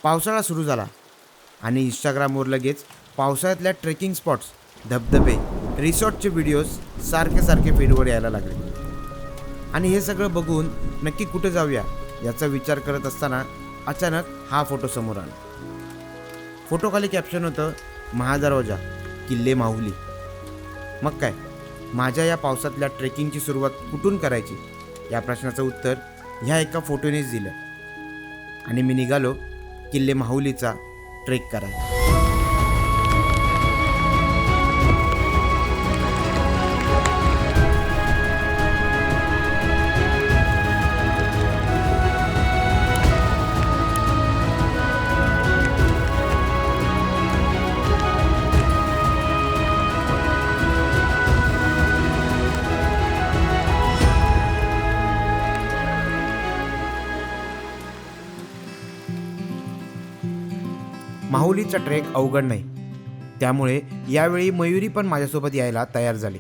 पावसाळा सुरू झाला आणि इंस्टाग्रामवर लगेच पावसाळ्यातल्या ट्रेकिंग स्पॉट्स, धबधबे, रिसॉर्टचे व्हिडिओज सारखे फीडवर यायला लागले. आणि हे सगळं बघून नक्की कुठे जाऊया याचा विचार करत असताना अचानक हा फोटो समोर आला. फोटोखाली कॅप्शन होतं, महादरवाजा, किल्ले माहुली. मग काय, माझ्या या पावसातल्या ट्रेकिंगची सुरुवात कुठून करायची या प्रश्नाचं उत्तर ह्या एका फोटोनेच दिलं आणि मी निघालो किल्ले माहुलीचा ट्रेक करायला. माहुलीचा ट्रेक अवघड नाही, त्यामुळे यावेळी मयुरी पण माझ्यासोबत यायला तयार झाली.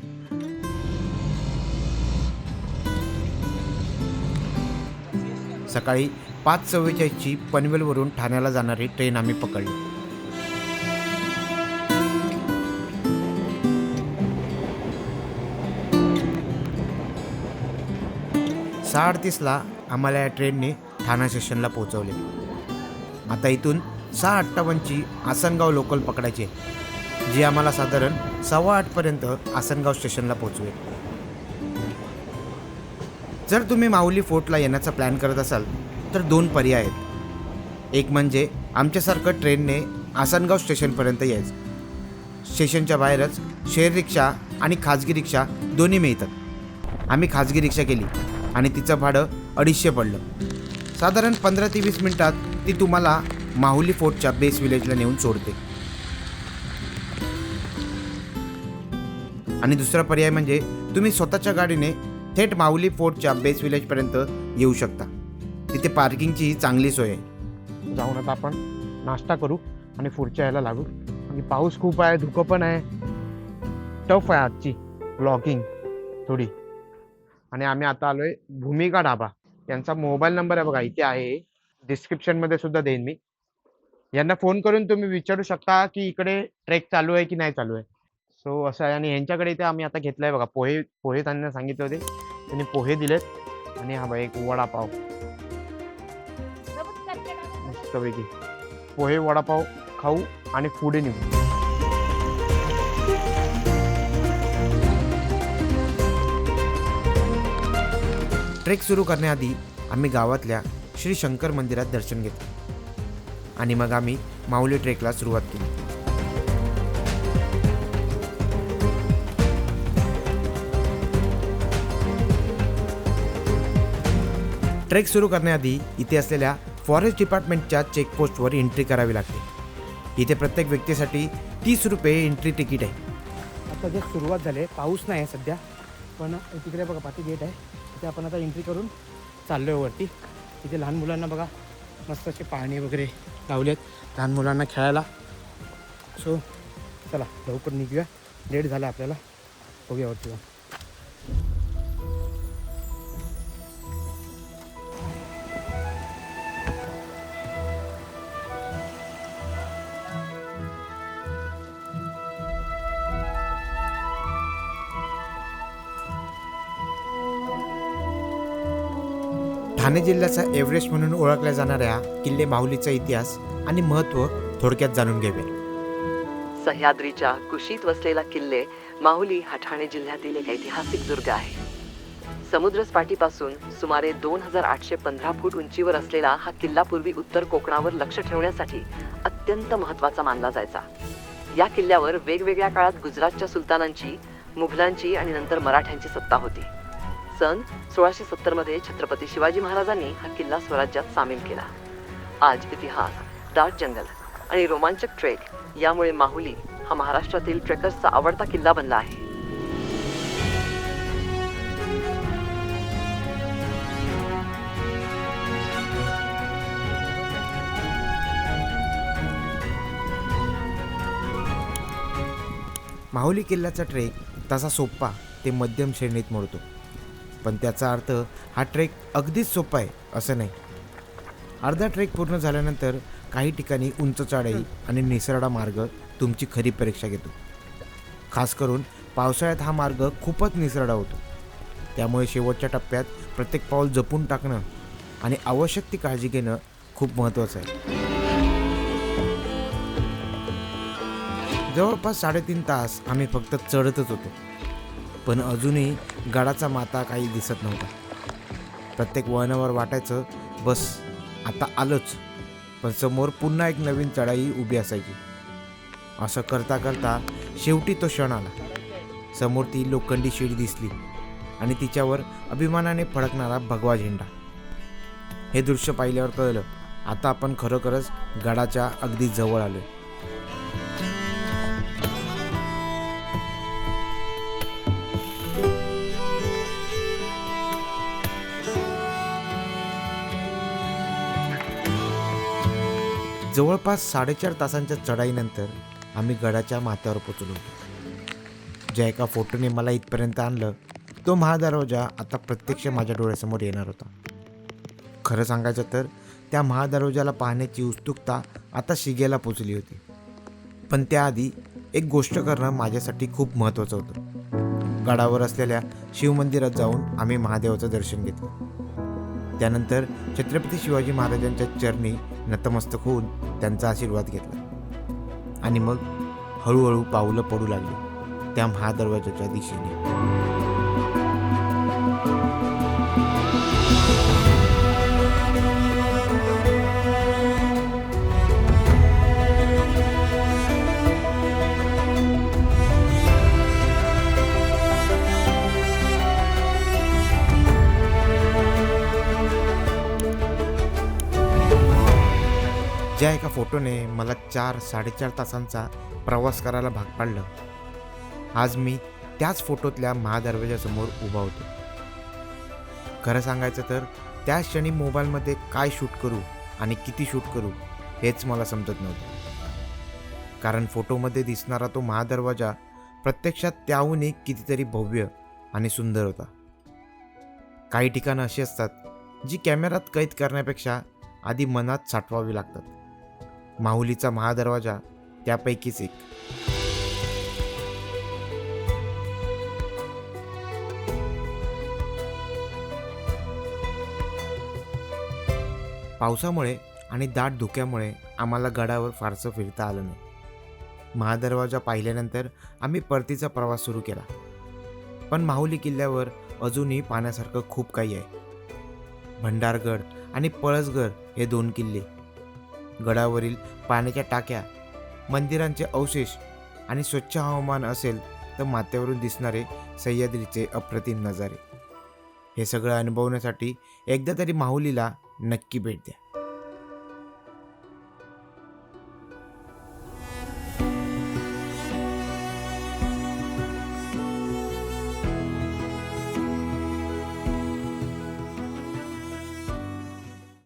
सकाळी 5:44ची पनवेलवरून ठाण्याला जाणारी ट्रेन आम्ही पकडली. सहा 38ला आम्हाला या ट्रेनने ठाणा स्टेशनला पोहोचवले. आता इथून 6:58ची आसनगाव लोकल पकडायची आहे, जी आम्हाला साधारण 7:15पर्यंत आसनगाव स्टेशनला पोहोचवेल. जर तुम्ही माहुली फोर्टला येण्याचा प्लॅन करत असाल तर 2 पर्याय आहेत. एक म्हणजे आमच्यासारखं ट्रेनने आसनगाव स्टेशनपर्यंत यायचं. स्टेशनच्या बाहेरच शेअर रिक्षा आणि खाजगी रिक्षा दोन्ही मिळतात. आम्ही खाजगी रिक्षा केली आणि तिचं भाडं 250 पडलं. साधारण 15 ते 20 मिनिटात ती तुम्हाला माहुली फोर्टच्या बेस विलेजला नेऊन सोडते. आणि दुसरा पर्याय म्हणजे तुम्ही स्वतःच्या गाडीने थेट माहुली फोर्टच्या बेस विलेजपर्यंत येऊ शकता. तिथे पार्किंगची चांगली सोय आहे. जाऊन आता आपण नाश्ता करू आणि पुढच्या यायला लागू. आणि पाऊस खूप आहे, धुकं पण आहे, टफ आहे आजची ब्लॉगिंग थोडी. आणि आम्ही आता आलोय भूमिका ढाबा. यांचा मोबाईल नंबर आहे बघा, इथे आहे, डिस्क्रिप्शनमध्ये सुद्धा देईन मी. यांना फोन करून तुम्ही विचारू शकता की इकडे ट्रेक चालू आहे की नाही चालू आहे. सो असं आहे. आणि यांच्याकडे इथे आम्ही आता घेतलं आहे बघा, पोहे त्यांना सांगितले होते, त्यांनी पोहे दिलेत. आणि हा बघा एक वडापाव, मस्तपैकी पोहे वडापाव खाऊ आणि पुढे निघू. ट्रेक सुरू करण्याआधी आम्ही गावातल्या श्री शंकर मंदिरात दर्शन घेतलं आणि मग आम्ही माहुली ट्रेकला सुरुवात केली. ट्रेक सुरू करण्याआधी इथे असलेल्या फॉरेस्ट डिपार्टमेंटच्या चेकपोस्टवर एंट्री करावी लागते. इथे प्रत्येक व्यक्तीसाठी 30 रुपये एंट्री तिकीट आहे. आता जर सुरुवात झाली आहे, पाऊस नाही आहे सध्या, पण तिकडे बघा पाठी गेट आहे, तिथे आपण आता एंट्री करून चाललो आहे वरती. तिथे लहान मुलांना बघा मस्त असे पाणी वगैरे लावलेत लहान मुलांना खेळायला. सो चला लवकर निघूया, लेट झाला आपल्याला. बघूया वरती जाऊन. ठाणे जिल्ह्याचा एव्हरेस्ट म्हणून ओळखल्या जाणाऱ्या किल्ले माहुलीचा इतिहास आणि महत्त्व थोडक्यात जाणून घेऊया. सह्याद्रीच्या कुशीत वसलेला किल्ले माहुली हा ठाणे जिल्ह्यातील एक ऐतिहासिक दुर्ग आहे. समुद्रसपाटीपासून सुमारे 2815 फूट उंचीवर असलेला हा किल्ला पूर्वी उत्तर कोकणावर लक्ष ठेवण्यासाठी अत्यंत महत्त्वाचा मानला जायचा. या किल्ल्यावर वेगवेगळ्या काळात गुजरातच्या सुलतानांची, मुघलांची आणि नंतर मराठ्यांची सत्ता होती. सन 1670 मध्ये छत्रपती शिवाजी महाराजांनी हा किल्ला स्वराज्यात सामील केला. आज इतिहास, डार्क जंगल आणि रोमांचक ट्रेक यामुळे माहुली हा महाराष्ट्रातील ट्रेकर्सचा आवडता किल्ला बनला आहे. माहुली किल्ल्याचा ट्रेक तसा सोपा ते मध्यम श्रेणीत मोडतो, पण त्याचा अर्थ हा ट्रेक अगदीच सोपा आहे असं नाही. अर्धा ट्रेक पूर्ण झाल्यानंतर काही ठिकाणी उंच चढाई आणि निसरडा मार्ग तुमची खरी परीक्षा घेतो. खास करून पावसाळ्यात हा मार्ग खूपच निसरडा होतो. त्यामुळे शेवटच्या टप्प्यात प्रत्येक पाऊल जपून टाकणं आणि आवश्यक ती काळजी घेणं खूप महत्त्वाचं आहे. जवळपास 3.5 तास आम्ही फक्त चढतच होतो, पण अजूनही गडाचा माथा काही दिसत नव्हता. प्रत्येक वळणावर वाटायचं बस आता आलोच, पण समोर पुन्हा एक नवीन चढाई उभी असायची. असं करता करता शेवटी तो क्षण आला. समोर ती लोखंडी शिडी दिसली आणि तिच्यावर अभिमानाने फडकणारा भगवा झेंडा. हे दृश्य पाहिल्यावर कळलं, आता आपण खरोखरच गडाच्या अगदी जवळ आलोय. जवळपास 4.5 तासांच्या चढाईनंतर आम्ही गडाच्या माथ्यावर पोचलो. ज्या एका फोटोने मला इथपर्यंत आणलं, तो महादरवाजा आता प्रत्यक्ष माझ्या डोळ्यासमोर येणार होता. खरं सांगायचं तर त्या महादरवाजाला पाहण्याची उत्सुकता आता शिगेला पोचली होती. पण त्याआधी एक गोष्ट करणं माझ्यासाठी खूप महत्त्वाचं होतं. गडावर असलेल्या शिवमंदिरात जाऊन आम्ही महादेवाचं दर्शन घेतलं. त्यानंतर छत्रपती शिवाजी महाराजांच्या चरणी नतमस्तक होऊन त्यांचा आशीर्वाद घेतला आणि मग हळूहळू पावलं पडू लागली त्या महादरवाजाच्या दिशेने. ज्या एका फोटोने मला 4-4.5 तासांचा प्रवास करायला भाग पाडलं, आज मी त्याच फोटोतल्या महादरवाजासमोर उभा होतो. खरं सांगायचं तर त्या क्षणी मोबाईलमध्ये काय शूट करू आणि किती शूट करू हेच मला समजत नव्हतं. कारण फोटोमध्ये दिसणारा तो महादरवाजा प्रत्यक्षात त्याहूनही कितीतरी भव्य आणि सुंदर होता. काही ठिकाणं अशी असतात जी कॅमेऱ्यात कैद करण्यापेक्षा आधी मनात साठवावी लागतात. माहुलीचा महादरवाजा त्यापैकीच एक. पावसामुळे आणि दाट धुक्यामुळे आम्हाला गडावर फारसं फिरता आलं नाही. महादरवाजा पाहिल्यानंतर आम्ही परतीचा प्रवास सुरू केला. पण माहुली किल्ल्यावर अजूनही पाहण्यासारखं खूप काही आहे. भंडारगड आणि पळसगड हे 2 किल्ले, गडावरील पाण्याच्या टाक्या, मंदिरांचे अवशेष आणि स्वच्छ हवामान असेल तर माथ्यावरून दिसणारे सह्याद्रीचे अप्रतिम नजारे, हे सगळं अनुभवण्यासाठी एकदा तरी माहुलीला नक्की भेट द्या.